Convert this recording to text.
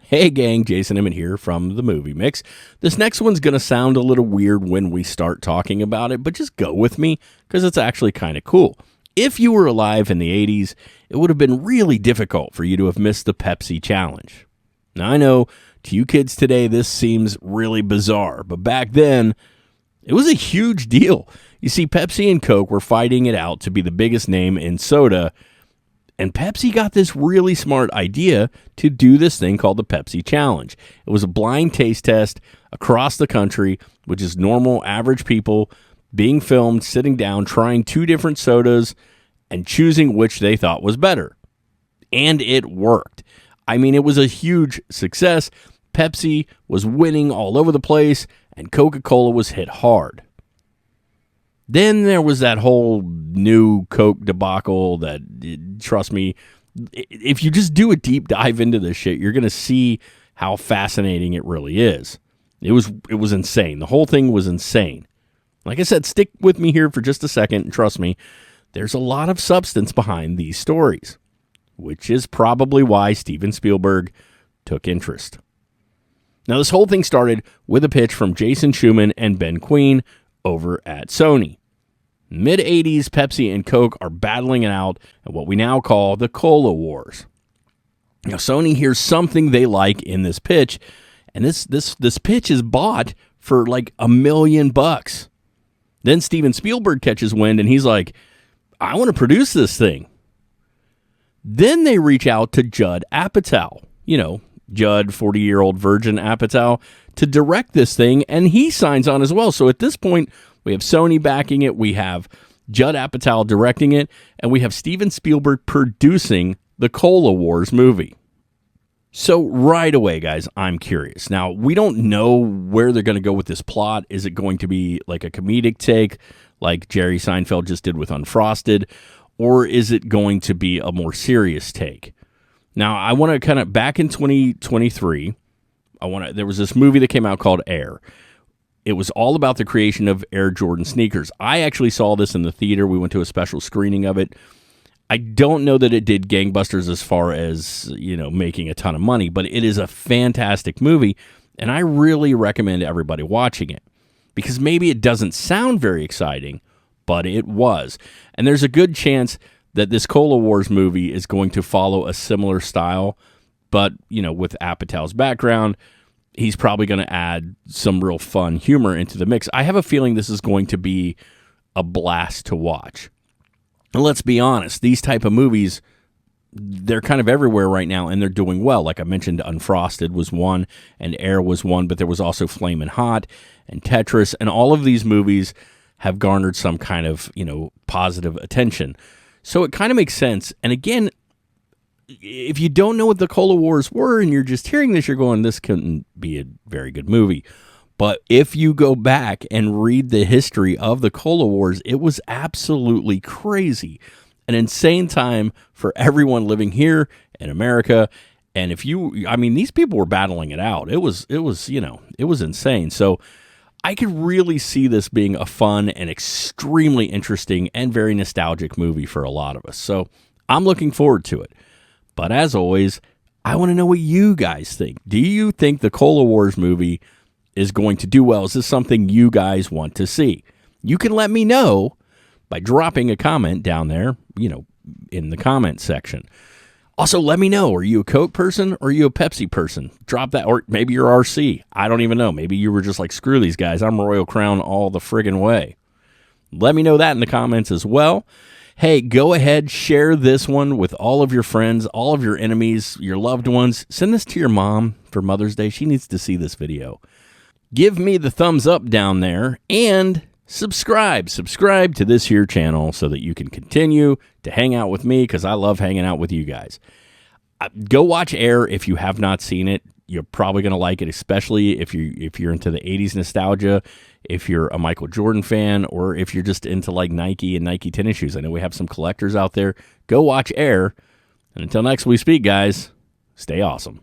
Hey gang, Jason Emmett here from the Movie Mix. This next one's going to sound a little weird when we start talking about it, but just go with me because it's actually kind of cool. If you were alive in the 80s, it would have been really difficult for you to have missed the Pepsi challenge. Now I know to you kids today this seems really bizarre, but back then it was a huge deal. You see, Pepsi and Coke were fighting it out to be the biggest name in soda, and Pepsi got this really smart idea to do this thing called the Pepsi Challenge. It was a blind taste test across the country, which is normal, average people being filmed, sitting down, trying two different sodas, and choosing which they thought was better. And it worked. I mean, it was a huge success. Pepsi was winning all over the place, and Coca-Cola was hit hard. Then there was that whole new Coke debacle that, trust me, if you just do a deep dive into this shit, you're going to see how fascinating it really is. It was insane. The whole thing was insane. Like I said, stick with me here for just a second, and trust me, there's a lot of substance behind these stories, which is probably why Steven Spielberg took interest. Now, this whole thing started with a pitch from Jason Schumann and Ben Queen over at Sony. Mid-80s, Pepsi and Coke are battling it out at what we now call the Cola Wars. Now, Sony hears something they like in this pitch, and this pitch is bought for like $1 million. Then Steven Spielberg catches wind, and he's like, I want to produce this thing. Then they reach out to Judd Apatow, Judd, 40-year-old virgin Apatow, to direct this thing, and he signs on as well. So at this point, we have Sony backing it, we have Judd Apatow directing it, and we have Steven Spielberg producing the Cola Wars movie. So right away, guys, I'm curious. Now, we don't know where they're going to go with this plot. Is it going to be like a comedic take, like Jerry Seinfeld just did with Unfrosted, or is it going to be a more serious take? Now, I want to kind of, back in 2023, there was this movie that came out called Air. It was all about the creation of Air Jordan sneakers. I actually saw this in the theater. We went to a special screening of it. I don't know that it did gangbusters as far as, making a ton of money, but it is a fantastic movie, and I really recommend everybody watching it because maybe it doesn't sound very exciting, but it was. And there's a good chance that this Cola Wars movie is going to follow a similar style, but, with Apatow's background, he's probably going to add some real fun humor into the mix. I have a feeling this is going to be a blast to watch. And let's be honest, these type of movies, they're kind of everywhere right now, and they're doing well. Like I mentioned, Unfrosted was one, and Air was one, but there was also Flamin' Hot and Tetris, and all of these movies have garnered some kind of, positive attention. So it kind of makes sense. And again, if you don't know what the Cola Wars were and you're just hearing this, you're going, this couldn't be a very good movie. But if you go back and read the history of the Cola Wars, it was absolutely crazy. An insane time for everyone living here in America. And these people were battling it out. It was insane. So I could really see this being a fun and extremely interesting and very nostalgic movie for a lot of us. So I'm looking forward to it. But as always, I want to know what you guys think. Do you think the Cola Wars movie is going to do well? Is this something you guys want to see? You can let me know by dropping a comment down there, in the comment section. Also, let me know, are you a Coke person or are you a Pepsi person? Drop that, or maybe you're RC. I don't even know. Maybe you were just like, screw these guys. I'm Royal Crown all the friggin' way. Let me know that in the comments as well. Hey, go ahead, share this one with all of your friends, all of your enemies, your loved ones. Send this to your mom for Mother's Day. She needs to see this video. Give me the thumbs up down there and subscribe. Subscribe to this here channel so that you can continue to hang out with me because I love hanging out with you guys. Go watch Air if you have not seen it. You're probably going to like it, especially if you're into the 80s nostalgia, if you're a Michael Jordan fan, or if you're just into like Nike and Nike tennis shoes. I know we have some collectors out there. Go watch Air. And until next we speak, guys, stay awesome.